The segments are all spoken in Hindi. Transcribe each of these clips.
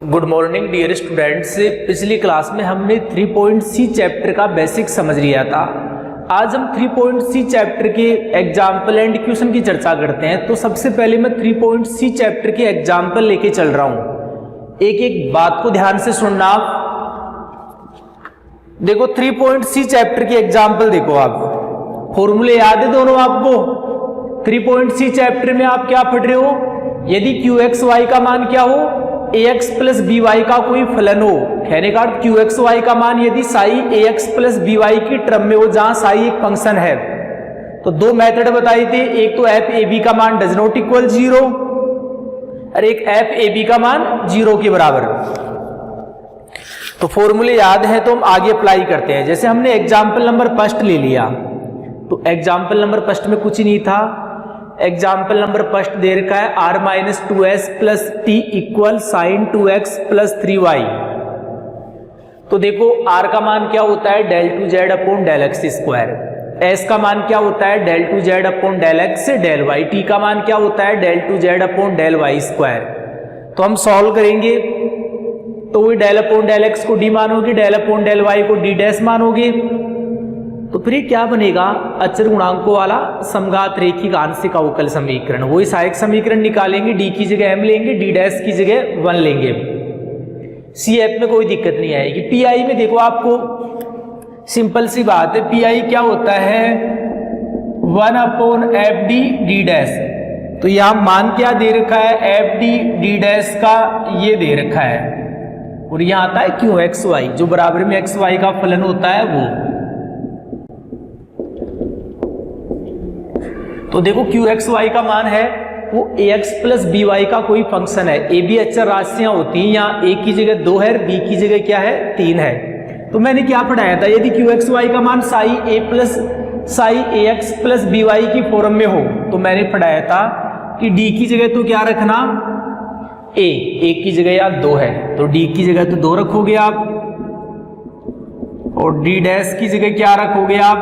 Good morning dear students. पिछली क्लास में हमने 3.C चैप्टर का बेसिक समझ लिया था। आज हम 3.C चैप्टर के एग्जाम्पल एंड क्वेश्चन की चर्चा करते हैं। तो सबसे पहले मैं 3.C चैप्टर के एग्जाम्पल लेके चल रहा हूं। एक एक बात को ध्यान से सुनना आप। देखो 3.C चैप्टर के एग्जाम्पल देखो आप। फॉर्मूले याद है दोनों आपको। 3.C चैप्टर में आप क्या पढ़ रहे हो? यदि QXY का मान क्या हो, AX प्लस BY का कोई फलन हो, कहने का अर्थ QXY का मान यदि साई AX प्लस BY की टर्म में हो, जहां साई एक फंक्शन है, तो दो मेथड बताए थे। एक तो FAB का मान डज नॉट इक्वल 0 और एक FAB का मान 0 के बराबर। तो फॉर्मूले याद है तो हम आगे अप्लाई करते हैं। जैसे हमने एग्जाम्पल नंबर फर्स्ट ले लिया, तो एग्जाम्पल नंबर फर्स्ट में कुछ नहीं था। एग्जाम्पल नंबर फर्स्ट दे रखा है r-2s plus t equal sine 2x plus 3y। तो देखो r का मान क्या होता है, del 2z upon del X square. s का मान क्या होता है, del 2z upon del X से डेल y। t का मान क्या होता है, del 2z upon del y square. तो हम सॉल्व करेंगे तो वही डेल अपॉन डेल एक्स को d मानोगे, डेल अपॉन डेल y को d डैश मानोगे। तो फिर क्या बनेगा, अचर गुणांकों वाला समघात रेखिक आंशिक अवकल समीकरण। वही सहायक समीकरण निकालेंगे, d की जगह m लेंगे, d डैश की जगह 1 लेंगे। CF में कोई दिक्कत नहीं आएगी। PI में देखो आपको सिंपल सी बात है, PI क्या होता है 1 अपॉन FD d डैश। तो यहां मान क्या दे रखा है, FD d डैश का ये दे रखा है, और यहां आता है QXY जो बराबर में XY का फलन होता है वो। तो देखो QXY का मान है वो AX प्लस BY का कोई फंक्शन है। A B अचर राशियां होती हैं, यहाँ A की जगह 2 है, B की जगह क्या है 3 है। तो मैंने क्या पढ़ाया था, यदि QXY का मान Sai A plus psi AX plus BY की फॉर्म में हो, तो मैंने पढ़ाया था कि D की जगह तो क्या रखना, A की जगह यार 2 है, तो D की जगह तो 2 रखोगे आप, और D डैश की जगह क्या रखोगे आप,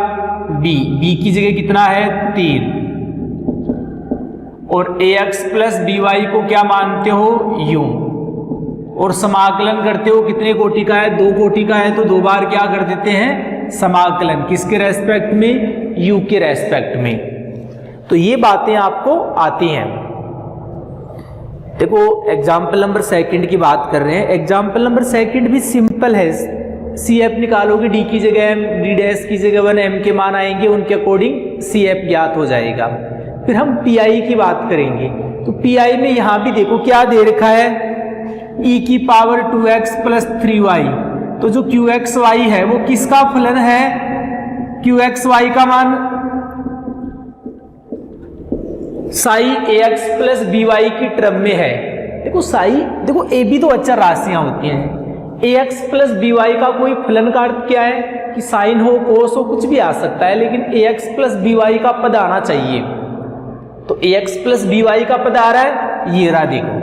B की जगह कितना है 3, और AX प्लस BY को क्या मानते हो U, और समाकलन करते हो कितने कोटि का है, 2 कोटि का है, तो 2 बार क्या कर देते हैं समाकलन, किसके रेस्पेक्ट में, U के रेस्पेक्ट में। तो ये बातें आपको आती हैं। देखो एग्जाम्पल नंबर सेकंड की बात कर रहे हैं। एग्जाम्पल नंबर सेकंड भी सिंपल है। CF निकालोगे, D की जगह M, D डैश की जगह 1, M के मान आएंगे, उनके अकॉर्डिंग CF ज्ञात हो जाएगा। फिर हम PI की बात करेंगे। तो PI में यहां भी देखो क्या दे रखा है, e की पावर 2x प्लस 3y। तो जो QXY है वो किसका फलन है, QXY का मान साई AX प्लस BY की टर्म में है। देखो साई, देखो AB तो अचर राशियां होती हैं, AX प्लस BY का कोई फलन का अर्थ क्या है कि साइन हो, कोस हो, कुछ भी आ सकता है, लेकिन AX प्लस BY का पद आना चाहिए। तो AX प्लस BY का पद आ रहा है, ये रहा देखो।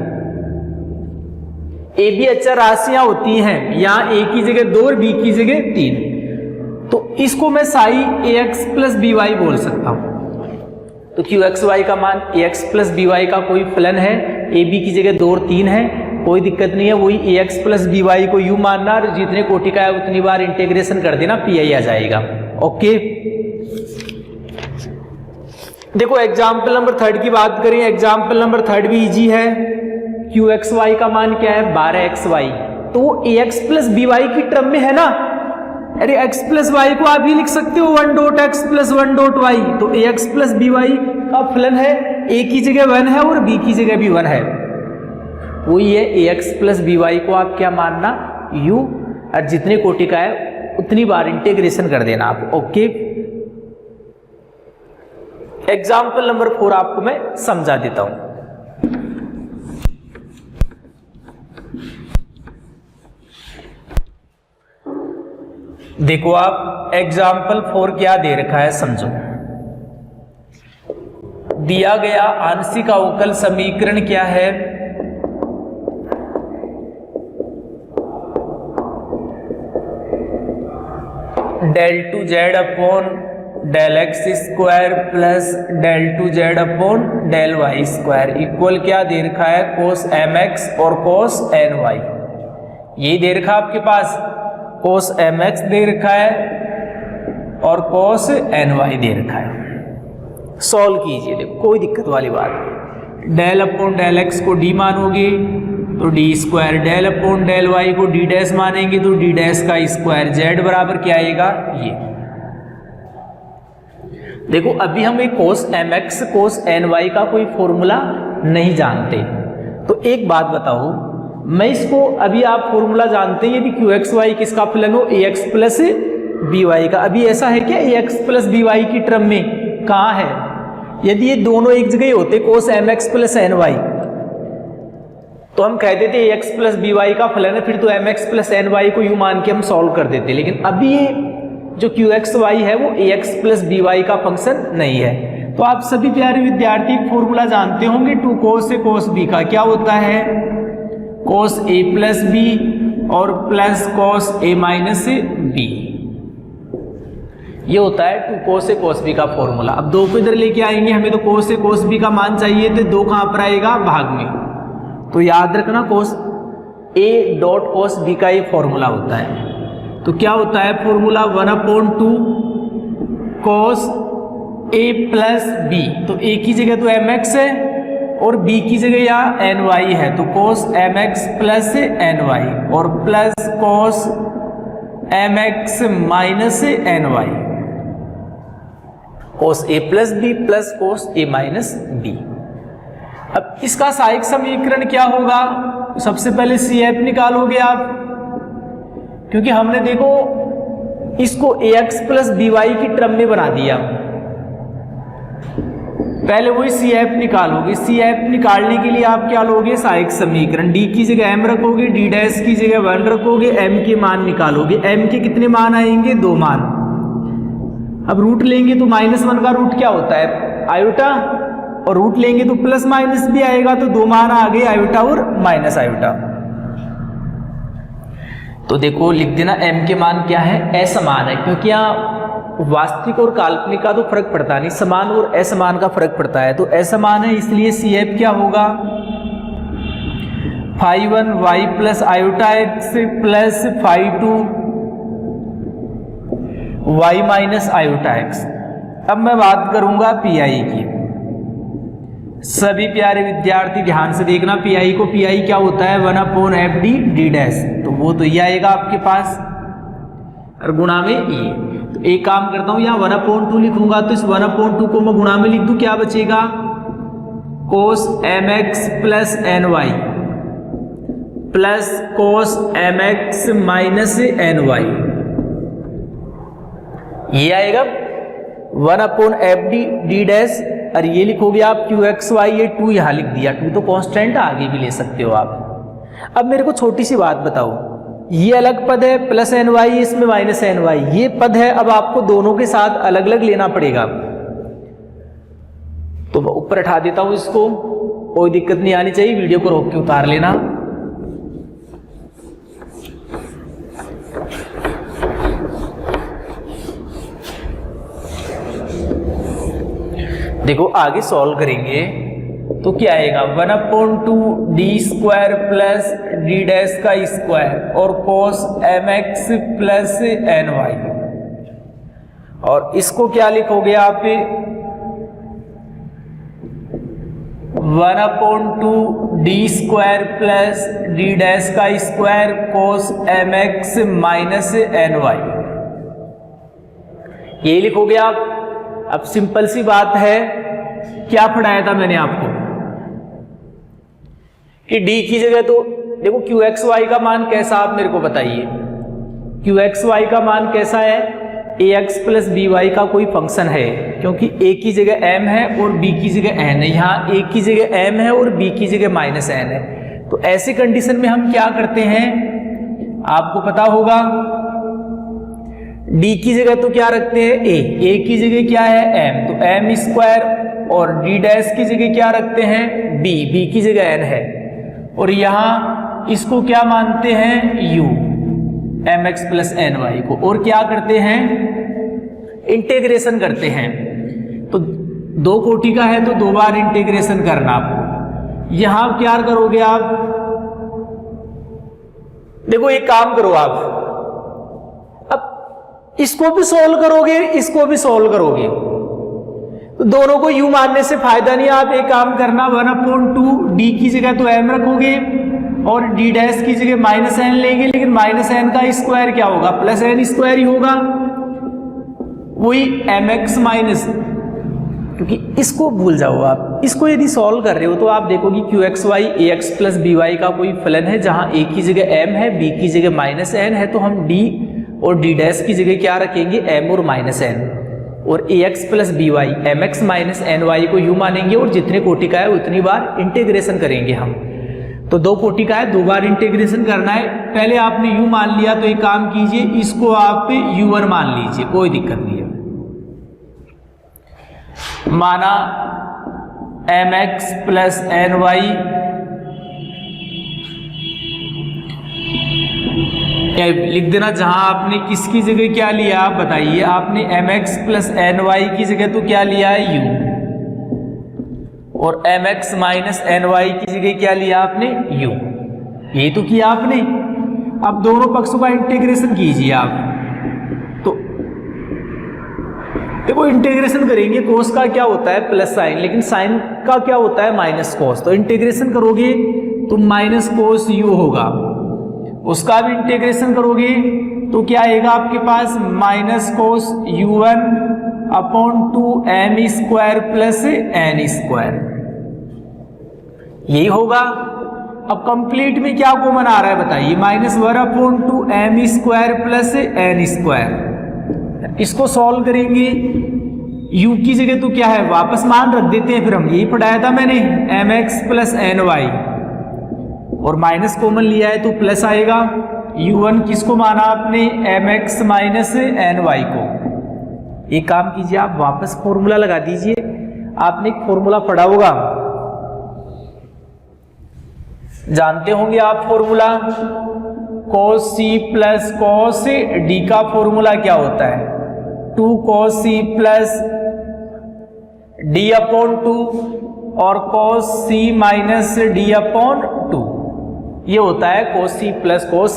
AB अचर राशियां होती हैं, यहां A की जगह 2 और B की जगह 3, तो इसको मैं साई AX प्लस BY बोल सकता हूं। तो QXY का मान AX प्लस BY का कोई फलन है, AB की जगह 2 और 3 है, कोई दिक्कत नहीं है। वही AX प्लस BY को U मानना, और जितने कोटि का है उतनी बार इंटीग्रेशन कर देना, PI आ जाएगा। ओके, देखो एग्जाम्पल नंबर थर्ड की बात करें। एग्जाम्पल नंबर थर्ड भी इजी है। QXY का मान क्या है 12XY, तो AX प्लस BY की टर्म में है ना। अरे x प्लस वाई को आप भी लिख सकते हो 1.x प्लस 1.y। तो AX प्लस BY का फलन है, A की जगह 1 है और B की जगह भी 1 है, वही है AX प्लस BY को आप क्या मानना U, और जितने कोटि का है उतनी बार इंटीग्रेशन कर देना आप। ओके, एग्जाम्पल नंबर 4 आपको मैं समझा देता हूं। देखो आप एग्जाम्पल 4 क्या दे रखा है समझो। दिया गया आंशिक अवकल समीकरण क्या है, del 2z upon del X square plus del 2z upon del Y square equal क्या दे रखा है, कोस mx और कोस ny। यही दे रखा आपके पास, cos mx दे रखा है और cos ny दे रखा है। सॉल्व कीजिए, देखो कोई दिक्कत वाली बात नहीं। डेल अपॉन डेल एक्स को डी मानोगे तो D square, del upon del Y को डी डैश मानेंगे तो डी डैश का स्क्वायर, जेड बराबर क्या आएगा ये। देखो अभी हम एक cos mx cos ny का कोई फॉर्मूला नहीं जानते, तो एक बात बताओ, मैं इसको अभी आप फॉर्मूला जानते हैं यदि qxy किसका फलन हो ax प्लस by का, अभी ऐसा है क्या ax प्लस by की टर्म में, कहाँ है? यदि ये दोनों एक जगह होते cos mx प्लस ny तो हम कह देते ax प्लस by का फलन है, फिर तो mx प्लस ny को यूं मान के हम सॉल्व कर देते, लेकिन अभी ये जो qxy है वो ax प्लस by का फंक्शन नहीं है। तो आप सभी प्यारे विद्यार्थी फॉर्मूला जानते होंगे 2 cos से cos b का क्या होता है, cos a प्लस b और plus cos a minus b, ये होता है 2 cos से cos b का फॉर्मूला। अब 2 को इधर लेके आएंगे, हमें तो cos से cos b का मान चाहिए, तो 2 कहां पर आएगा, भाग में, तो याद रखना cos a dot cos b का ये फॉर्मूला होता है। तो क्या होता है formula 1/2 cos a plus b, तो a की जगह तो mx है और b की जगह यहाँ ny है, तो cos mx प्लस ny और plus cos mx minus ny, cos a plus b plus cos a minus b। अब इसका सहायक समीकरण क्या होगा, सबसे पहले CF निकालोगे आप, क्योंकि हमने देखो इसको ax प्लस by की टर्म में बना दिया, पहले वही CF निकालोगे। CF निकालने के लिए आप क्या लोगे, सहायक समीकरण, d की जगह m रखोगे, d डैश की जगह 1 रखोगे, m के मान निकालोगे, m के कितने मान आएंगे, 2 मान। अब रूट लेंगे तो -1 का रूट क्या होता है, आयोटा, और रूट लेंगे तो प्लस माइनस भी आएगा, तो 2 मान आ गए, आयोटा और माइनस आयोटा। तो देखो लिख देना m के मान क्या है, असमान है, क्योंकि यहाँ वास्तविक और काल्पनिक का तो फर्क पड़ता नहीं, समान और असमान का फर्क पड़ता है, तो असमान है, इसलिए CF क्या होगा, phi1 y plus iota x plus phi2 y minus iota x। अब मैं बात करूंगा PI की, सभी प्यारे विद्यार्थी ध्यान से देखना, PI को, PI क्या होता है 1/FD d डैश, तो वो तो ये आएगा आपके पास और गुणा में ये। तो एक काम करता हूं, यहाँ 1/2 लिखूंगा, तो इस 1/2 को मैं गुणा में लिख दूं, क्या बचेगा, cos mx plus ny plus cos mx minus ny, ये आएगा 1/FD d डैश, और ये लिखोगे आप qxy, ये 2 यहां लिख दिया, 2 तो कांस्टेंट आगे भी ले सकते हो आप। अब मेरे को छोटी सी बात बताओ, ये अलग पद है प्लस ny, इसमें माइनस ny, ये पद है, अब आपको दोनों के साथ अलग अलग लेना पड़ेगा, तो मैं ऊपर उठा देता हूं इसको, कोई दिक्कत नहीं आनी चाहिए, वीडियो को रोक के उतार लेना। देखो आगे सॉल्व करेंगे तो क्या आएगा, 1/2 d square plus d dash का स्क्वायर और cos mx प्लस ny, और इसको क्या लिखोगे आप, 1/2 d square plus d dash का square cos mx minus ny, ये लिखोगे आप। अब सिंपल सी बात है, क्या पढ़ाया था मैंने आपको कि d की जगह तो देखो qxy का मान कैसा, आप मेरे को बताइए, qxy का मान कैसा है, ax प्लस by का कोई फंक्शन है, क्योंकि a की जगह m है और b की जगह n है, यहाँ a की जगह m है और b की जगह माइनस n है, तो ऐसी कंडीशन में हम क्या करते हैं, आपको पता होगा, d की जगह तो क्या रखते हैं, a की जगह क्या है m, तो m स्क्वायर, और d डैश की जगह क्या रखते हैं, b की जगह n है, और यहाँ इसको क्या मानते हैं, u mx प्लस ny को, और क्या करते हैं, इंटीग्रेशन करते हैं, तो 2 कोटि का है तो 2 बार इंटीग्रेशन करना आपको। यहाँ क्या करोगे आप, देखो एक काम करो आप, अब इसको भी सोल्व करोगे, इसको भी सोल्व करोगे, तो दोनों को u मानने से फायदा नहीं। आप एक काम करना, 1/2 d की जगह तो m रखोगे और d डैश की जगह -n लेंगे, लेकिन -n का स्क्वायर क्या होगा, +n स्क्वायर ही होगा, वही mx माइनस, क्योंकि इसको भूल जाओ आप। इसको यदि सॉल्व कर रहे हो तो आप देखोगे qxy ax प्लस by का कोई फलन है, जहां a की जगह m है, b की जगह -n है, तो हम d और d डैश की जगह क्या रखेंगे, m और -n, और ax plus by mx minus ny को u मानेंगे, और जितने कोटि का है उतनी बार इंटीग्रेशन करेंगे हम। तो 2 कोटि का है, 2 बार इंटीग्रेशन करना है। पहले आपने u मान लिया, तो एक काम कीजिए, इसको आप u1 मान लीजिए, कोई दिक्कत नहीं है। माना mx प्लस ny लिख देना, जहां आपने किसकी जगह क्या लिया आप बताइए। आपने mx प्लस ny की जगह तो क्या लिया है, u, और mx माइनस ny की जगह क्या लिया आपने, u, यही तो किया आपने। अब दोनों पक्षों का इंटीग्रेशन कीजिए आप, तो देखो इंटीग्रेशन करेंगे, कोस का क्या होता है प्लस साइन, लेकिन साइन का क्या होता है माइनस कोस, तो इंटीग्रेशन करोगे तो माइनस कोस u होगा। उसका भी इंटीग्रेशन करोगे तो क्या आएगा आपके पास, minus cos u1/2 m square plus n square, यही होगा। अब कंप्लीट में क्या कॉमन आ रहा है बताइए, -1/2 m square plus n square. इसको सॉल्व करेंगे, u की जगह तो क्या है, वापस मान रख देते हैं, फिर हम यही पढ़ाया था मैंने, mx प्लस ny, और माइनस कॉमन लिया है तो प्लस आएगा। u1 किसको माना आपने, mx माइनस ny को। एक काम कीजिए, आप वापस फॉर्मूला लगा दीजिए। आपने एक फॉर्मूला पढ़ा होगा, जानते होंगे आप formula, cos c plus cos d का फॉर्मूला क्या होता है, 2 cos c प्लस d/2 और cos c माइनस d/2, ये होता है cos c plus cos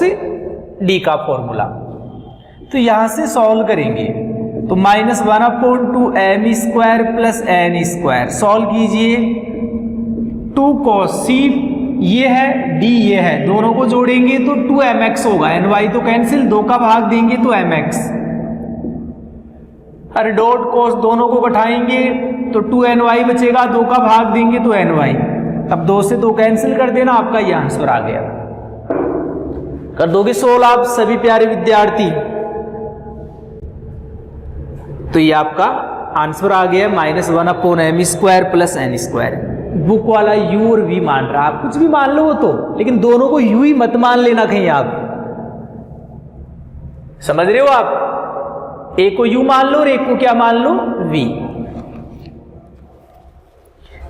d का फॉर्मूला। तो यहां से सॉल्व करेंगे तो -1/2 m square plus n square, solve कीजिए, 2 cos c ये है, d ये है, दोनों को जोड़ेंगे तो 2mx होगा, ny तो कैंसिल, 2 का भाग देंगे तो mx, अरे डॉट कोस दोनों को घटाएंगे तो 2ny बचेगा, 2 का भाग देंगे तो ny। अब 2 से 2 कैंसिल कर देना, आपका ये आंसर आ गया। कर दोगे सोल्व आप सभी प्यारे विद्यार्थी, तो ये आपका आंसर आ गया, -1/m square plus n square. Book वाला u और v मान रहा, आप कुछ भी मान लो वो तो, लेकिन दोनों को u ही मत मान लेना कहीं, आप समझ रहे हो। आप एक को u मान लो और एक को क्या मान लो, v।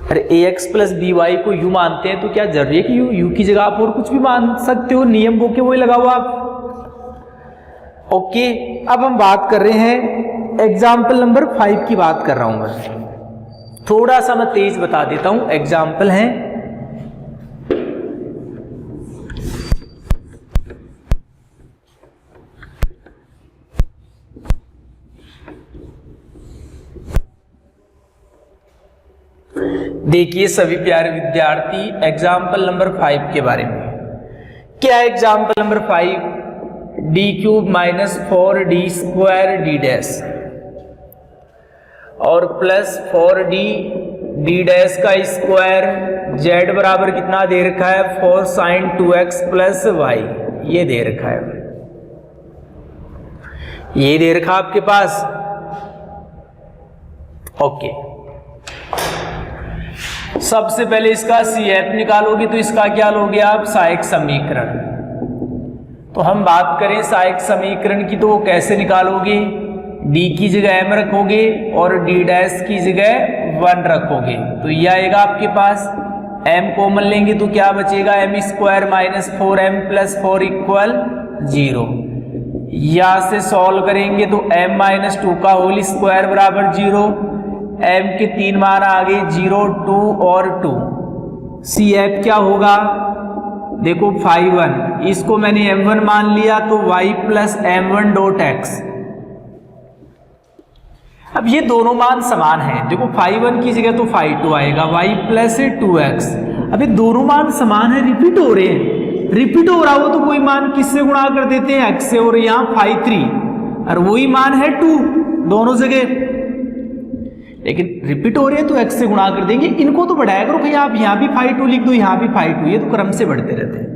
अरे ax प्लस by को u मानते हैं तो क्या जरूरी है कि u की जगह आप और कुछ भी मान सकते हो, नियम वो के वही लगाओ आप। ओके, अब हम बात कर रहे हैं एग्जाम्पल नंबर 5 की बात कर रहा हूं मैं, थोड़ा सा मैं तेज बता देता हूं। एग्जाम्पल है, देखिए सभी प्यारे विद्यार्थी, एग्जाम्पल नंबर 5 के बारे में क्या है। Example number 5, d³ minus 4d square d dash और प्लस 4d d डैश का स्क्वायर, z बराबर कितना दे रखा है, 4 sin 2x प्लस y, ये दे रखा है, ये दे रखा आपके पास। ओके, सबसे पहले इसका CF निकालोगे तो इसका क्या लोगे आप, सहायक समीकरण। तो हम बात करें सहायक समीकरण की, तो वो कैसे निकालोगे, d की जगह m रखोगे और d डैश की जगह 1 रखोगे, तो यह आएगा आपके पास। m कॉमन लेंगे तो क्या बचेगा, m square minus 4m plus 4 equal 0। यहां से सॉल्व करेंगे तो m माइनस 2 का होल स्क्वायर बराबर 0, m के 3 मान आ गए 0, 2 और 2। CF क्या होगा, देखो फाई 1, इसको मैंने m1 मान लिया तो y plus m1 dot x। अब ये दोनों मान समान हैं, देखो फाई 1 की जगह तो फाई 2 आएगा, y प्लस 2x। अब ये दोनों मान समान है, रिपीट हो रहे हैं, रिपीट हो रहा हो तो कोई मान किससे गुणा कर देते हैं, x से, और यहाँ फाई 3 और वही मान है 2 दोनों जगह, लेकिन रिपीट हो रहे हैं तो x से गुणा कर देंगे। इनको तो बढ़ाया करो भाई, आप यहाँ भी फाई 2 लिख दो, यहाँ भी फाई 2, ये तो क्रम से बढ़ते रहते हैं।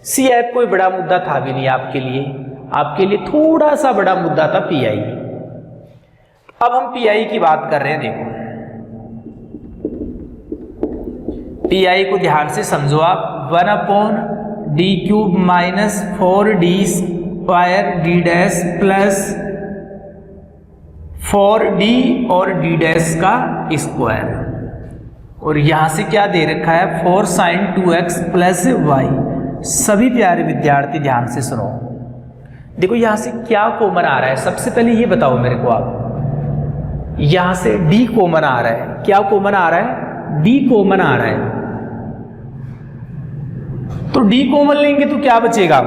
सी ऐप कोई बड़ा मुद्दा था भी नहीं आपके लिए थोड़ा सा बड़ा मुद्दा था पीआई। अब हम पीआई की बात कर रहे हैं, देखो पीआई को ध्यान से समझो आप, 1/d³ minus 4d² d dash plus 4d और d डैश का स्क्वायर, और यहां से क्या दे रखा है 4 sin 2x प्लस y। सभी प्यारे विद्यार्थी ध्यान से सुनो, देखो यहां से क्या कॉमन आ रहा है, सबसे पहले ये बताओ मेरे को आप, यहां से d कॉमन आ रहा है, क्या कॉमन आ रहा है, d कॉमन आ रहा है, तो d कॉमन लेंगे तो क्या बचेगा,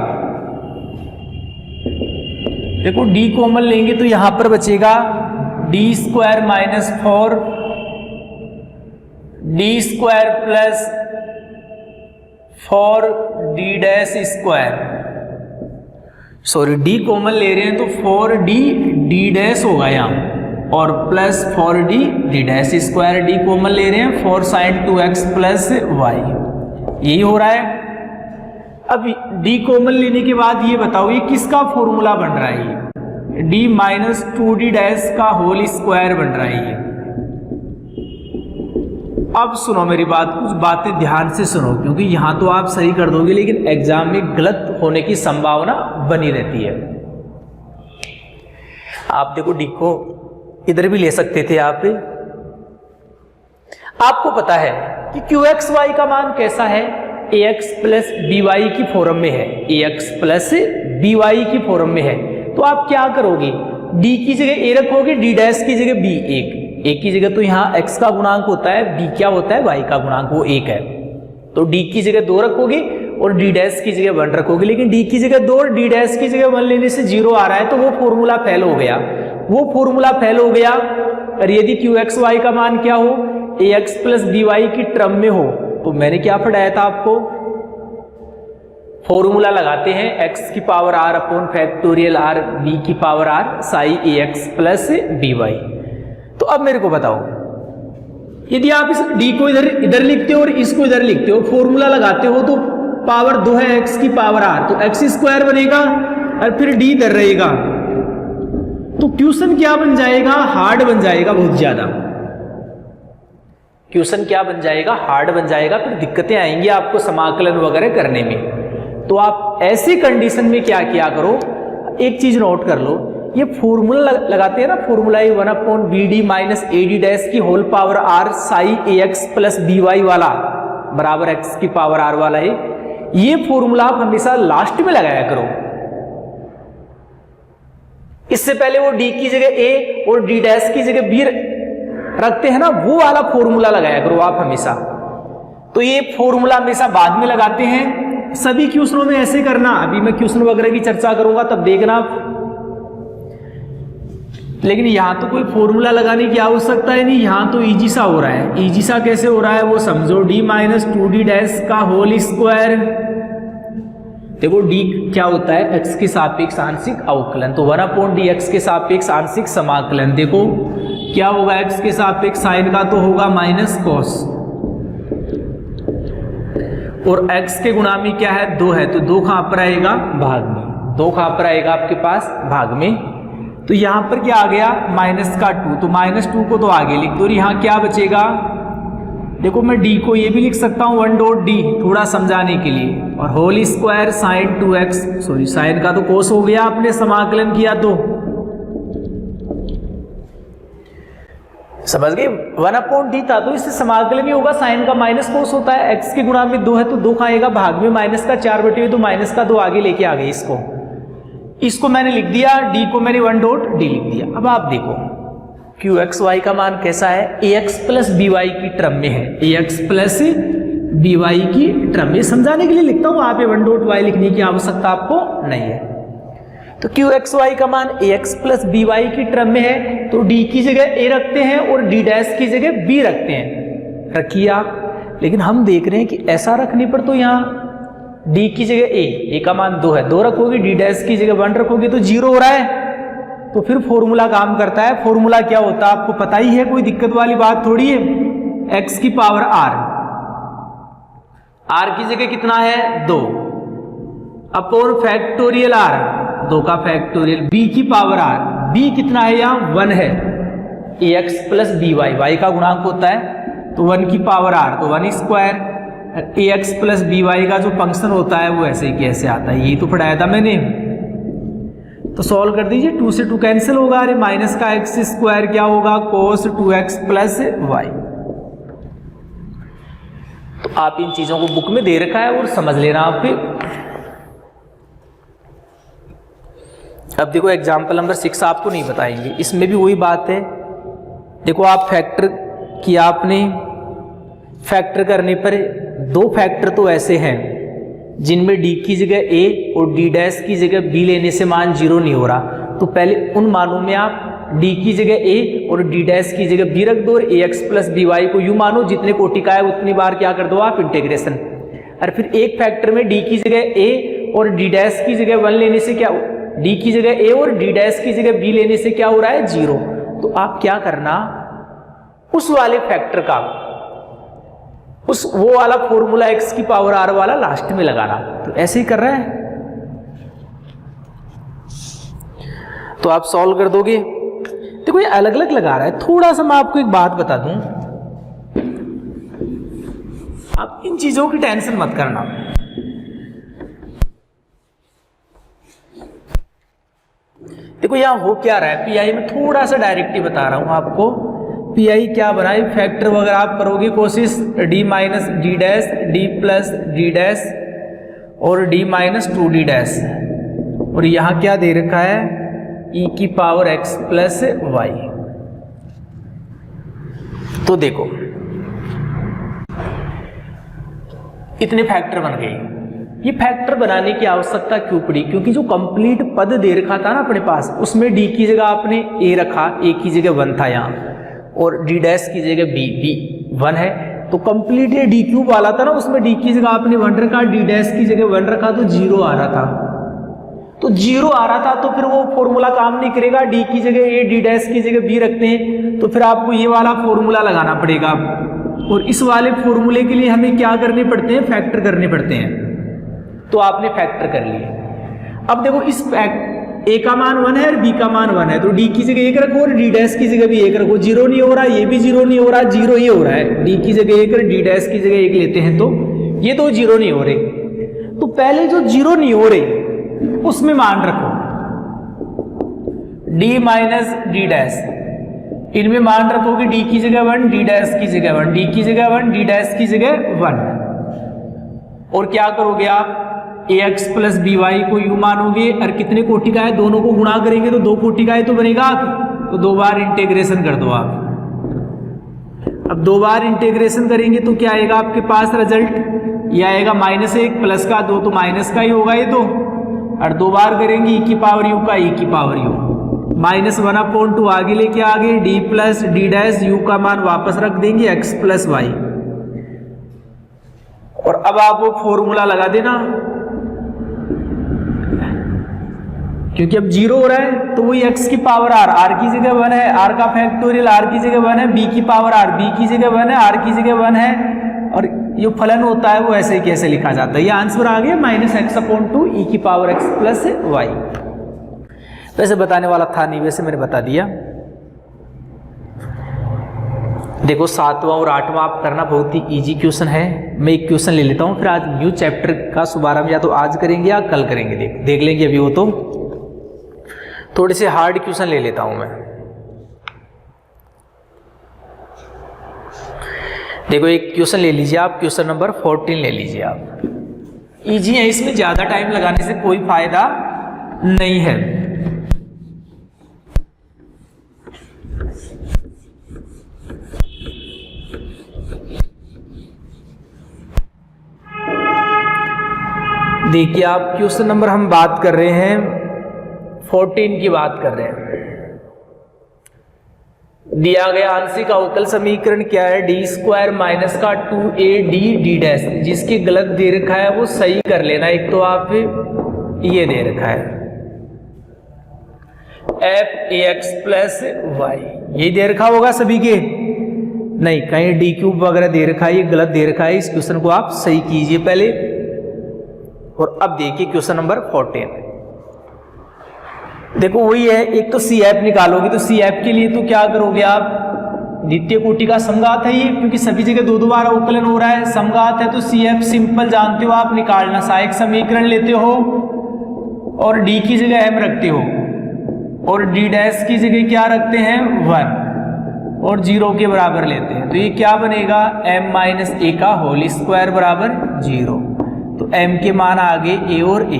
देखो d कॉमन लेंगे तो यहां पर बचेगा d² minus 4 d² plus 4d dash square, sorry d common ले रहे हैं तो 4d d डैश होगा यहाँ, और plus 4d d dash square, d common ले रहे हैं 4 sin 2x प्लस y, यही हो रहा है। अब d कॉमन लेने के बाद ये बताओ ये किसका फॉर्मूला बन रहा है, ये d माइनस 2d डैश का होल स्क्वायर बन रहा है ये। अब सुनो मेरी बात, कुछ बातें ध्यान से सुनो, क्योंकि यहां तो आप सही कर दोगे लेकिन एग्जाम में गलत होने की संभावना बनी रहती है। आप देखो d को इधर भी ले सकते थे आप, आपको पता है कि qxy का मान कैसा है, ax प्लस by की फॉर्म में है, ax प्लस by की फॉर्म में है, तो आप क्या करोगे, d की जगह a रखोगे, d डैश की जगह b, a की जगह तो यहाँ x का गुणांक होता है, b क्या होता है y का गुणांक, वो 1 है, तो d की जगह 2 रखोगे और d डैश की जगह 1 रखोगे, लेकिन d की जगह 2 और d डैश की जगह 1 लेने से 0 आ रहा है, तो वो फॉर्मूला फेल हो गया, वो फॉर्मूला फेल हो गया। और यदि qxy का मान क्या हो, ax प्लस by की टर्म में हो, तो मैंने क्या पढ़ाया था आपको, फॉर्मूला लगाते हैं x की power r upon factorial r b की power r psi ax plus by। तो अब मेरे को बताओ, यदि आप इस d को इधर लिखते हो और इसको इधर लिखते हो, फॉर्मूला लगाते हो, तो पावर 2 है x की पावर r, तो x² बनेगा और फिर d इधर रहेगा, तो क्वेश्चन क्या बन जाएगा, हार्ड बन जाएगा, बहुत ज्यादा क्वेश्चन क्या बन जाएगा, हार्ड बन जाएगा, फिर दिक्कतें आएंगी आपको समाकलन वगैरह करने में। तो आप ऐसी कंडीशन में क्या किया करो, एक चीज नोट कर लो, ये फॉर्मूला लगाते हैं ना, formula 1/bd minus ad dash की whole power r psi ax plus by वाला बराबर x की पावर r वाला है, ये फॉर्मूला आप हमेशा लास्ट में लगाया करो। इससे पहले वो d की जगह a और d डैश की जगह b रखते हैं ना, वो वाला फॉर्मूला लगाया करो आप हमेशा। तो ये फॉर्मूला हमेशा बाद में लगाते हैं, सभी क्वेश्चनों में ऐसे करना, अभी मैं क्वेश्चन वगैरह की चर्चा करूंगा तब देखना, लेकिन यहां तो कोई फॉर्मूला लगाने की आवश्यकता है नहीं, यहां तो इजी सा हो रहा है। इजी सा कैसे हो रहा है वो समझो, d माइनस 2d डैश का होल स्क्वायर, देखो d क्या होता है, x के सापेक्ष आंशिक अवकलन, तो 1/dx के सापेक्ष आंशिक समाकलन, देखो क्या होगा, x के सापेक्ष साइन का तो होगा माइनस कॉस, और x के गुणा में क्या है 2 है, तो 2 कहां पर आएगा, भाग में, 2 कहां पर आएगा आपके पास, भाग में, तो यहां पर क्या आ गया माइनस का 2, तो -2 को तो आगे लिख दो, और यहां क्या बचेगा, देखो मैं d को ये भी लिख सकता हूं 1/d, थोड़ा समझाने के लिए, और whole square sine 2x, sorry sine का तो कोस हो गया, आपने समाकलन किया तो समझ गए, 1/d था तो इससे समाकलन ही होगा, साइन का माइनस कोस होता है, x के गुणा में 2 है तो 2 का आएगा, भाग में माइनस का 4/2, तो माइनस का 2 आगे लेके आ गए, इसको मैंने लिख दिया, d को मैंने 1/d लिख दिया। अब आप देखो qxy का मान कैसा है, ax प्लस by की टर्म में है, ax प्लस बी वाई की टर्म, ये समझाने के लिए लिखता हूं, आप ये 1 डॉट वाई लिखने की आवश्यकता आपको नहीं है। तो क्यू एक्स वाई का मान ए एक्स प्लस बी वाई की टर्म में है, तो डी की जगह ए रखते हैं और डी डैश की जगह बी रखते हैं, रखिए आप। लेकिन हम देख रहे हैं कि ऐसा रखने पर तो यहाँ डी की जगह ए का मान 2 है, 2 रखोगे, डी डैश की जगह 1 रखोगे तो 0 हो रहा है। तो फिर फॉर्मूला काम करता है। फॉर्मूला क्या होता है आपको पता ही है, कोई दिक्कत वाली बात थोड़ी है। एक्स की पावर आर की जगह कितना है 2 अपॉन फैक्टोरियल आर, 2 का फैक्टोरियल, बी की पावर आर, बी कितना है यहाँ 1 है, a x plus b y, y का गुणांक होता है तो 1 की पावर आर तो 1 स्क्वायर, ए एक्स प्लस बी वाई का जो फंक्शन होता है वो ऐसे ही कैसे आता है, यही तो पढ़ाया था मैंने। तो सॉल्व कर दीजिए, 2 से 2 कैंसिल होगा, अरे माइनस का एक्स स्क्वायर क्या होगा कोस 2x प्लस वाई। तो आप इन चीजों को बुक में दे रखा है और समझ लेना आप भी। अब देखो एग्जाम्पल नंबर 6 आपको नहीं बताएंगे, इसमें भी वही बात है। देखो आप फैक्टर किया आपने, फैक्टर करने पर 2 फैक्टर तो ऐसे हैं जिनमें d की जगह a और d डैश की जगह b लेने से मान 0 नहीं हो रहा। तो पहले उन मानों में आप d की जगह a और d डैश की जगह b रख दो और ax प्लस बी वाई को यूं मानो जितने कोटि का है उतनी बार क्या कर दो आप इंटीग्रेशन। और फिर एक फैक्टर में d की जगह a और d डैश की जगह 1 लेने से क्या, d की जगह a और d डैश की जगह b लेने से क्या हो रहा है 0। तो आप क्या करना, उस वाले फैक्टर का उस वो वाला फॉर्मूला x की पावर r वाला लास्ट में लगाना। तो ऐसे ही कर रहा है, तो आप सॉल्व कर दोगे। देखो ये अलग अलग लगा रहा है, थोड़ा सा मैं आपको एक बात बता दूं, आप इन चीजों की टेंशन मत करना। देखो यहां हो क्या रहा है, पीआई में थोड़ा सा डायरेक्ट ही बता रहा हूं आपको। पीआई क्या बनाए, फैक्टर वगैरह आप करोगे कोशिश, d minus D dash, d plus D dash और d माइनस 2d डैश, और यहां क्या दे रखा है e की पावर x प्लस वाई। तो देखो इतने फैक्टर बन गए। ये फैक्टर बनाने की आवश्यकता क्यों पड़ी, क्योंकि जो कंप्लीट पद दे रखा था ना अपने पास, उसमें d की जगह आपने a रखा, a की जगह 1 था यहाँ, और d डैश की जगह b 1 है। तो कंप्लीट ये d क्यूब वाला था ना, उसमें d की जगह आपने 1 रखा, d डैश की जगह 1 रखा, तो 0 आ रहा था। तो 0 आ रहा था तो फिर वो फॉर्मूला काम नहीं करेगा, d की जगह a, d डैश की जगह b रखते हैं, तो फिर आपको ये वाला फॉर्मूला लगाना पड़ेगा। और इस वाले फॉर्मूले के लिए हमें क्या करने पड़ते हैं, फैक्टर करने पड़ते हैं। तो आपने फैक्टर कर लिए। अब देखो इस a का मान 1 है और b का मान 1 है, तो d की जगह 1 रखो और d डैश की जगह भी 1 रखो। 0 नहीं हो रहा, ये भी 0 नहीं हो रहा, 0 ही हो रहा है। d की जगह 1 और d डैश की जगह 1 लेते हैं तो ये तो 0 नहीं हो रहे। तो पहले जो 0 नहीं हो रहे उसमें मान रखो, d माइनस डी डैश, इनमें मान रखोगे d की जगह 1, d डैश की जगह 1, d की जगह 1, d डैश की जगह 1। और क्या करोगे आप, ax प्लस बी वाई को यू मानोगे, और कितने कोटि का है, दोनों को गुणा करेंगे तो 2 कोटि का है तो बनेगा, तो 2 बार इंटीग्रेशन कर दो आप। अब 2 बार इंटीग्रेशन करेंगे तो क्या आएगा आपके पास रिजल्ट, ये आएगा -1 प्लस का 2 तो माइनस का ही होगा ये तो, और 2 बार करेंगे e की पावर u का e की पावर u, -1/2 आगे लेके आगे, d plus D dash u का मान वापस रख देंगे x प्लस वाई। और अब आप वो फॉर्मूला लगा देना, क्योंकि अब 0 हो रहा है तो वही x की पावर r की जगह 1 है, r का फैक्टोरियल r की जगह 1 है, b की पावर r b की जगह 1 है, r की जगह 1 है, और ये फलन होता है वो ऐसे ही कैसे लिखा जाता है। ये आंसर आ गया -x/2 e की पावर x प्लस वाई। वैसे बताने वाला था नहीं, वैसे मैंने बता दिया। देखो 7वां और 8वां आप करना बहुत ही इजी क्वेश्चन है। मैं एक क्वेश्चन ले लेता हूँ, फिर आज न्यू चैप्टर का शुभारंभ या तो आज करेंगे या कल करेंगे, देख लेंगे। अभी वो तो थोड़े से हार्ड क्वेश्चन ले लेता हूं मैं। देखो एक क्वेश्चन ले लीजिए आप, क्वेश्चन नंबर 14 ले लीजिए आप। इजी है, इसमें ज्यादा टाइम लगाने से कोई फायदा नहीं है। देखिए आप क्वेश्चन नंबर हम बात कर रहे हैं 14 की बात कर रहे हैं। दिया गया आंशिक अवकल समीकरण क्या है? डी स्क्वायर माइनस का 2AD डी डैश, जिसके गलत दे रखा है वो सही कर लेना। एक तो आप ये दे रखा है f(ax प्लस वाई), ये दे रखा होगा सभी के, नहीं कहीं डी क्यूब वगैरह दे रखा है, ये गलत दे रखा है। इस क्वेश्चन को आप सही कीजिए पहले। और अब देखिए क्वेश्चन नंबर 14। देखो वही है, एक तो CF निकालोगे, तो CF के लिए तो क्या करोगे आप? द्वितीय कोटि का समघात है ये, क्योंकि सभी जगह दो बार अवकलन हो रहा है, समघात है, तो CF सिंपल जानते हो आप निकालना। सहायक समीकरण लेते हो और D की जगह M रखते हो और D डैश की जगह क्या रखते हैं? 1 और 0 के बराबर लेते हैं। तो ये क्या बनेगा? m माइनस ए का होल स्क्वायर बराबर 0। तो m के मान आ गए a और a,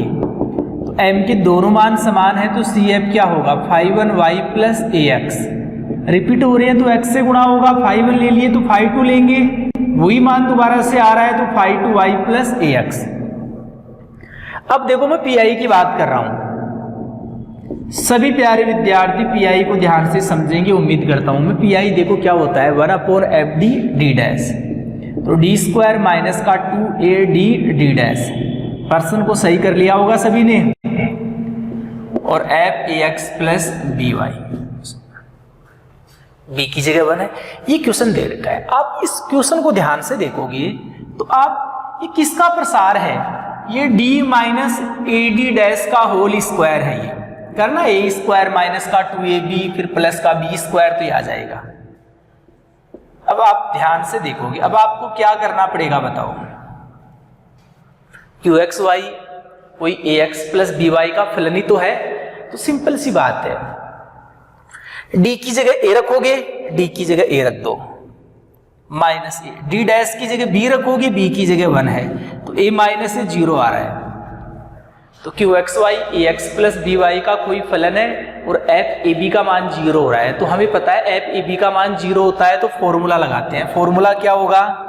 तो m के दोनों मान समान है, तो CF क्या होगा? 5(1y प्लस ax), रिपीट हो रहे हैं तो x से गुणा होगा, 5(1) ले लिए तो 5(2) लेंगे, वही मान दोबारा से आ रहा है, तो 5(2y प्लस ax). अब देखो मैं PI की बात कर रहा हूं, सभी प्यारे विद्यार्थी PI को ध्यान से समझेंगे उम्मीद करता हूं मैं। PI देखो क्या होता है? 1/FD डी डैश, तो डी स्क्वायर माइनस का 2AD डी डैश। पर्सन को सही कर लिया होगा सभी ने। और f(ax प्लस by), b की जगह 1 है। ये क्वेश्चन दे रखा है, आप इस क्वेश्चन को ध्यान से देखोगे तो आप, ये किसका प्रसार है? ये d माइनस AD डैश का होल स्क्वायर है। ये करना a स्क्वायर माइनस का 2AB फिर प्लस का b स्क्वायर, तो ये आ जाएगा। अब आप ध्यान से देखोगे, अब आपको क्या करना पड़ेगा बताओ? qxy कोई ax प्लस by का फलन ही तो है, तो सिंपल सी बात है, d की जगह a रखोगे, d की जगह a रख दो, माइनस a, d डैश की जगह b रखोगे, b की जगह 1 है, तो a माइनस से 0 आ रहा है। तो qxy ax प्लस by का कोई फलन है और f(ab) का मान 0 हो रहा है। तो हमें पता है f(ab) का मान 0 होता है, तो फॉर्मूला लगाते हैं। फॉर्मूला क्या होगा?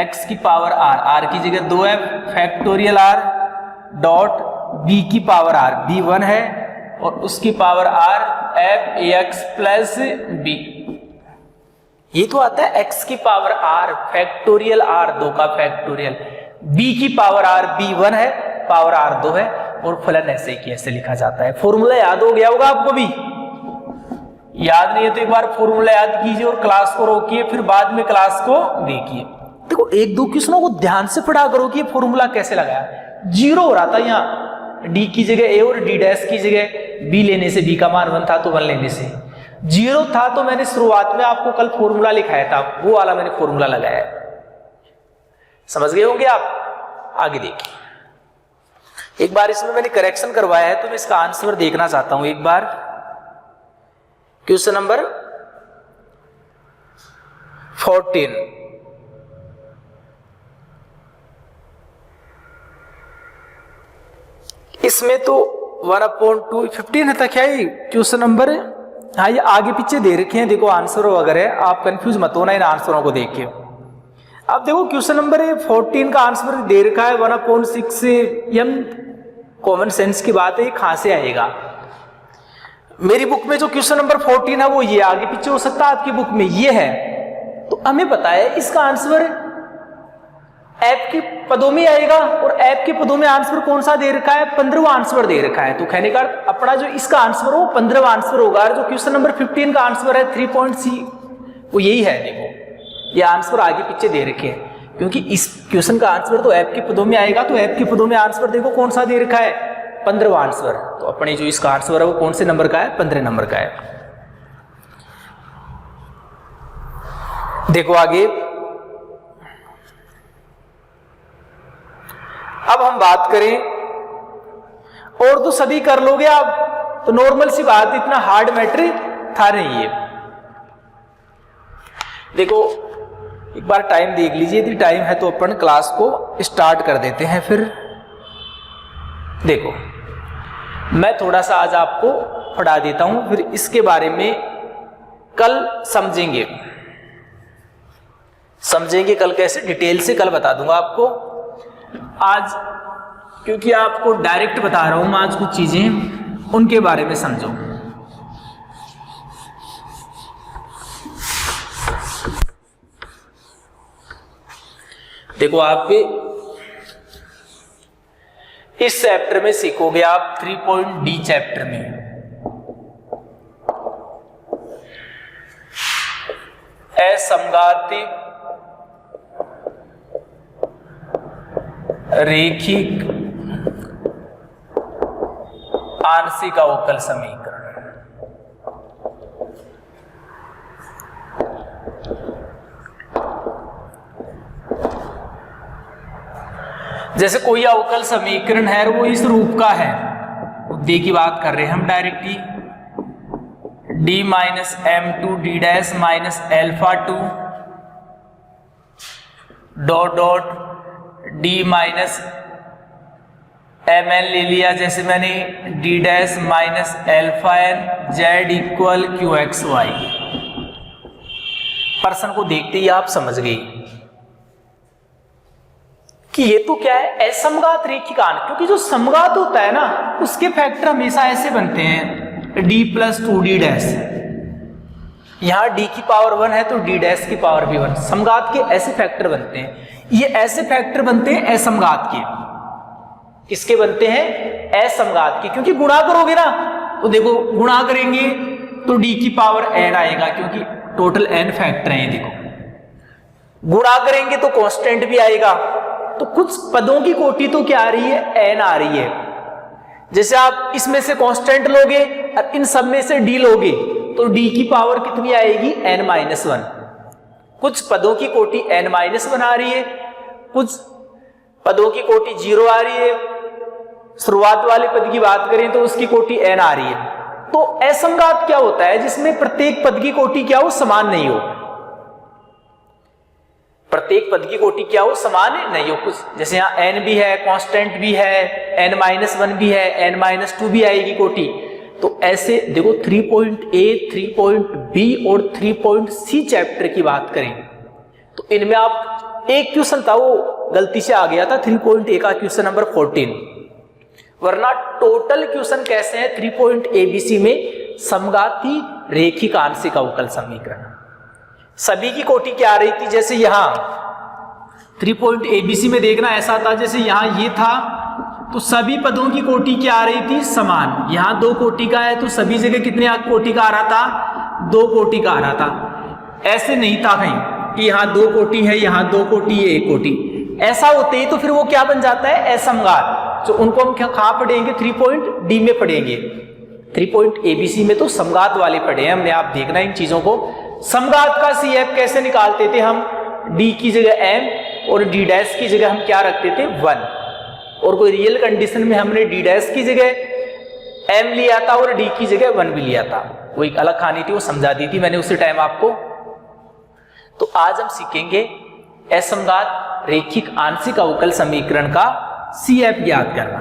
x की पावर r, r की जगह 2f factorial r dot b की पावर r, b 1 है और उसकी power r f(ax plus b), ये तो आता है x की पावर r फैक्टोरियल r 2 का फैक्टोरियल, b की पावर r b 1 है, पावर r 2 है, और फलन ऐसे ही कैसे लिखा जाता है। फॉर्मूला याद हो गया होगा आपको भी? याद नहीं है तो एक बार फॉर्मूला याद कीजिए और क्लास को रोकिए, फिर बाद में क्लास को देखिए। देखो एक दो क्वेश्चनों को ध्यान से पढ़ा करो कि फॉर्मूला कैसे लगाया। 0 हो रहा था यहाँ, d की जगह a और d डैश की जगह b लेने से, b का मान 1 था तो 1 लेने से 0 था, तो मैंने शुरुआत में आपको कल फॉर्मूला लिखाया था, वो वाला मैंने फॉर्मूला लगाया। समझ गए होंगे आप? आगे देखिए, एक बार इसमें मैंने करेक्शन करवाया है तो मैं इसका आंसर देखना चाहता हूं एक बार। क्वेश्चन नंबर 14, इसमें तो 1/2 15 था क्या ये क्वेश्चन नंबर? हाँ, ये आगे पीछे दे रखे हैं, देखो आंसर वगैरह, आप कंफ्यूज मत होना इन आंसरों को देख के। अब देखो क्वेश्चन नंबर 14 का आंसर दे रखा है 1/6 से, यम कॉमन सेंस की बात है, ये कहां से आएगा? मेरी बुक में जो क्वेश्चन नंबर 14 है वो ये, आगे पीछे हो सकता है आपकी बुक में ये है, तो हमें पता है इसका आंसर ऐप के पदों में आएगा, और ऐप के पदों में आंसर कौन सा दे रखा है? 15वां आंसर दे रखा है। तो कहने का अपना जो इसका आंसर हो 15वां आंसर होगा, और जो क्वेश्चन नंबर 15 का आंसर है 3.C वो यही है। देखो ये आंसर आगे पीछे दे रखे हैं, क्योंकि इस क्वेश्चन का आंसर तो ऐप के पदों में आएगा, तो ऐप के पदों में आंसर देखो कौन सा दे रखा है? 15वां आंसर। तो अपने जो इसका आंसर है वो कौन से नंबर का है? 15 नंबर का है। देखो आगे, अब हम बात करें, और तो सभी कर लोगे आप, तो नॉर्मल सी बात, इतना हार्ड मैटर था नहीं ये। देखो एक बार टाइम देख लीजिए, यदि टाइम है तो अपन क्लास को स्टार्ट कर देते हैं। फिर देखो मैं थोड़ा सा आज आपको पढ़ा देता हूं, फिर इसके बारे में कल समझेंगे कल कैसे डिटेल से कल बता दूंगा आपको। आज क्योंकि आपको डायरेक्ट बता रहा हूं मैं आज कुछ चीजें, उनके बारे में समझो। देखो आप इस चैप्टर में सीखोगे आप 3.D चैप्टर में असमघाती रेखिक आंशिक अवकल समीकरण। जैसे कोई अवकल समीकरण है वो इस रूप का है, डी की बात कर रहे हैं हम directly, D minus M two D dash minus alpha two dot dot D minus M N ले लिया, जैसे मैंने D dash minus alpha N Z equal Q X Y. Person को देखते ही आप समझ गए कि ये तो क्या है, असमघात रेखिक आंशिक, क्योंकि जो समघात होता है ना उसके फैक्टर हमेशा ऐसे बनते हैं, D plus two D dash, यहां डी की पावर 1 है तो डी डैश की पावर भी 1, समघात के ऐसे फैक्टर बनते हैं। ये ऐसे फैक्टर बनते हैं असमघात के, किसके बनते हैं, असमघात के, क्योंकि गुणा करोगे ना तो देखो गुणा करेंगे तो डी की पावर n आएगा, क्योंकि टोटल n फैक्टर हैं, देखो गुणा करेंगे तो कांस्टेंट भी आएगा, तो कुछ पदों की कोटि तो क्या आ रही है, n आ रही है। जैसे आप इसमें से कांस्टेंट लोगे और इन सब में से d लोगे तो d की पावर कितनी आएगी, n-1। कुछ पदों की कोटि n-1 आ रही है, कुछ पदों की कोटि 0 आ रही है, शुरुआत वाले पद की बात करें तो उसकी कोटि n आ रही है। तो असमघात क्या होता है, जिसमें प्रत्येक पद की कोटि क्या हो, समान नहीं हो, प्रत्येक पद की कोटि क्या हो, समान नहीं हो। कुछ जैसे यहाँ n भी है, कांस्टेंट भी है, n-1 भी है, n-2 भी आएगी कोटि। तो ऐसे देखो 3.A, 3.B और 3.C चैप्टर की बात करें तो इनमें आप एक क्वेश्चन था वो गलती से आ गया था, 3.A का क्वेश्चन नंबर 14, वरना टोटल क्वेश्चन कैसे हैं 3.ABC में, समघाती रेखिक आंशिक अवकल समीकरण, सभी की कोटि क्या आ रही थी। जैसे यहां 3.ABC में देखना ऐसा था, जैसे यहां ये था तो सभी पदों की कोटि क्या आ रही थी, समान। यहां 2 कोटि का है तो सभी जगह कितने कोटि का आ रहा था, 2 कोटि का आ रहा था। ऐसे नहीं था कहीं कि यहां 2 कोटि है, यहां 2 कोटि, ये 1 कोटि, ऐसा होते ही तो फिर वो क्या बन जाता है, असमघात। तो उनको हम कहां पढ़ेंगे, 3.D में पढ़ेंगे। 3.ABC में तो समघात वाले पढ़े हैं हमने, आप देखना इन चीजों को। समघात का CF कैसे निकालते थे हम, D की जगह M और D डैश की जगह हम क्या रखते थे, 1, और कोई रियल कंडीशन में हमने D डैश की जगह M लिया था और D की जगह 1 भी लिया था, वो एक अलग कहानी थी, वो समझा दी थी मैंने उसी टाइम आपको। तो आज हम सीखेंगे असमघात रेखिक आंशिक अवकल समीकरण का CF ज्ञात करना।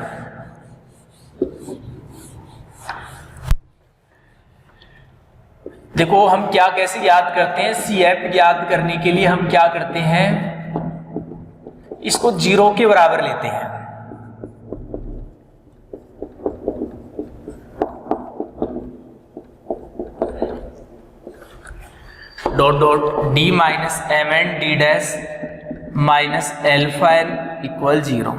देखो हम क्या कैसे याद करते हैं, CF ज्ञात करने के लिए हम क्या करते हैं, इसको 0 के बराबर लेते हैं। Dot dot D minus M N D dash minus alpha N equal 0,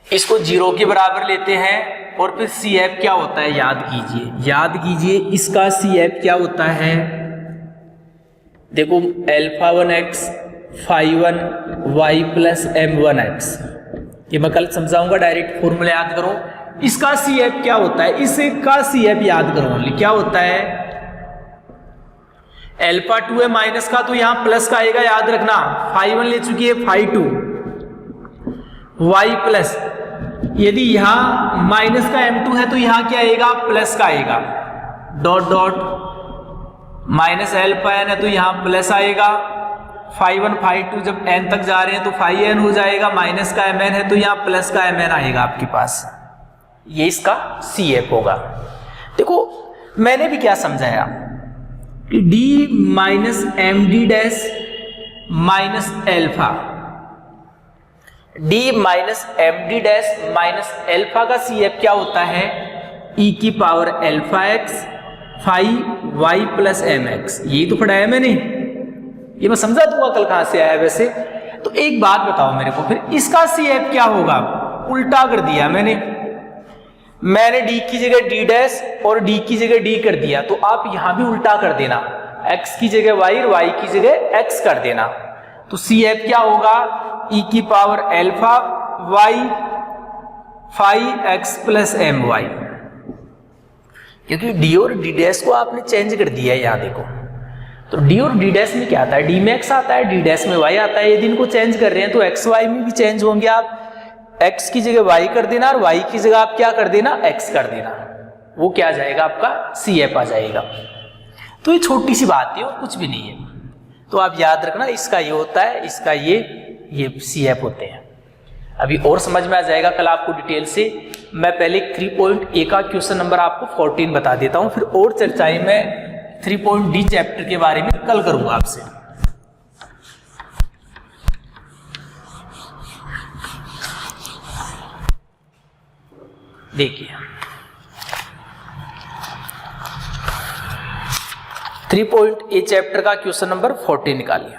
इसको 0 के बराबर लेते हैं। और फिर CF क्या होता है, याद कीजिए इसका CF क्या होता है, देखो α1x φ1 y प्लस m1x, ये मैं कल समझाऊंगा, डायरेक्ट फॉर्मूला याद करो। इसका CF क्या होता है, इसका CF याद करो ओनली, क्या होता है, α2 है माइनस का तो यहां प्लस का आएगा, याद रखना, φ1 ले चुकी है φ2 y प्लस, यदि यहां माइनस का m2 है तो यहां क्या आएगा, प्लस का आएगा, dot dot minus alpha N है तो यहां प्लस आएगा, φ1 φ2 जब n तक जा रहे हैं तो φn हो जाएगा, माइनस का mn है तो यहां प्लस का mn आएगा आपके पास, ये इसका CF होगा। देखो मैंने भी क्या समझाया कि d minus M D dash minus alpha, D minus M D dash minus alpha का सी एफ क्या होता है, ई की power alpha X five Y plus M X. यही तो पढ़ाया मैंने, ये मैं समझा दूंगा कल कहां से आया वैसे। तो एक बात बताओ मेरे को, फिर इसका सी एफ क्या होगा, उल्टा कर दिया मैंने डी की जगह डी डैश और डी की जगह डी कर दिया, तो आप यहां भी उल्टा कर देना, x की जगह y और y की जगह x कर देना। तो सी एफ क्या होगा, e की power alpha y five X plus M Y, क्योंकि डी और डी डैश को आपने चेंज कर दिया है। यहां देखो तो डी और डी डैश में क्या आता है, डी में x आता है, डी डैश में y आता है। यदि इनको चेंज कर रहे हैं तो x y में भी चेंज होंगे। आप x की जगह y कर देना और y की जगह आप क्या कर देना, x कर देना। वो क्या आ जाएगा, आपका सी एफ आ जाएगा। तो ये छोटी सी बात है और कुछ भी नहीं है। तो आप याद रखना, इसका ये होता है, इसका ये सी एफ होते हैं। अभी और समझ में आ जाएगा कल आपको डिटेल से। मैं पहले 3.A का क्वेश्चन नंबर आपको 14 बता देता हूं, फिर और चर्चाएं मैं 3.D चैप्टर के बारे में कल करूंगा आपसे। देखिए 3.A चैप्टर का क्वेश्चन नंबर 14 निकालिए।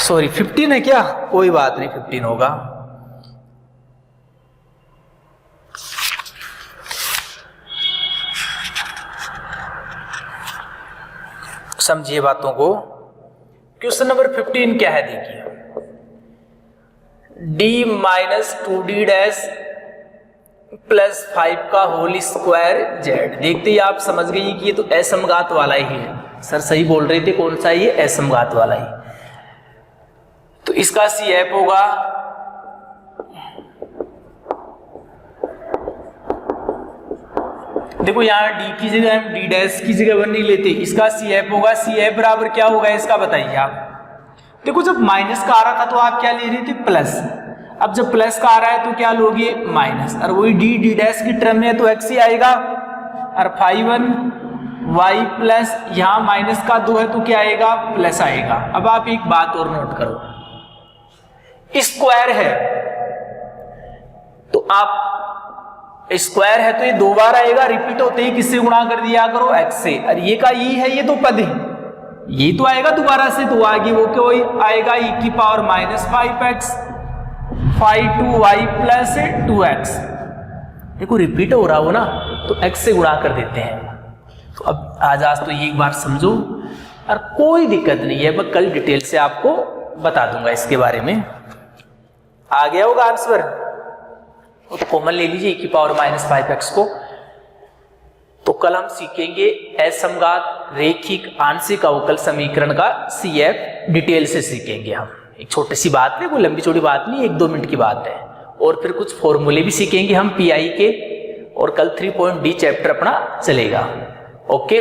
सॉरी 15 है क्या, कोई बात नहीं 15 होगा। समझिए बातों को। क्वेश्चन नंबर 15 क्या है, देखिए D minus 2d dash plus 5 का होल स्क्वायर जेड। देखते ही आप समझ गए कि ये तो असमघात वाला ही है। सर सही बोल रहे थे, कौन सा ये, असमघात वाला ही। तो इसका सी एफ होगा देखो, यहां डी की जगह हम डी डैश की जगह 1 नहीं लेते, इसका सी एफ होगा, सी एफ बराबर क्या होगा इसका बताइए आप। देखो जब माइनस का आ रहा था तो आप क्या ले रहे थे, प्लस। अब जब प्लस का आ रहा है तो क्या लोगे, माइनस। और वही डी डी डैश की टर्म में तो एक्स ही आएगा। और 5 वाई प्लस यहां माइनस का 2 है तो क्या आएगा, प्लस आएगा। अब आप एक बात और नोट करो, स्क्वायर है तो आप स्क्वायर है तो ये 2 बार आएगा, रिपीट होते ही किससे गुणा कर दिया करो, एक्स से। और ये का ई है, ये तो पद है, ये तो आएगा दोबारा से, तो आगे वो क्या आएगा, ई की power minus 5x 5 plus 2x। देखो रिपीट हो रहा हो ना तो x से गुणा कर देते हैं। तो अब आज तो ये एक बार समझो और कोई दिक्कत नहीं है, मैं कल डिटेल से आपको बता दूंगा इसके बारे में। आ गया होगा आंसर, तो कॉमन ले लीजिए e की पावर माइनस 5x को। तो कल हम सीखेंगे असमघात रैखिक आंशिक अवकल समीकरण का CF डिटेल से सीखेंगे हम। एक छोटी सी बात है, कोई लंबी चौड़ी बात नहीं, 1-2 मिनट की बात है। और फिर कुछ फॉर्मूले भी सीखेंगे हम PI के, और कल 3.D चैप्टर अपना चलेगा। ओके।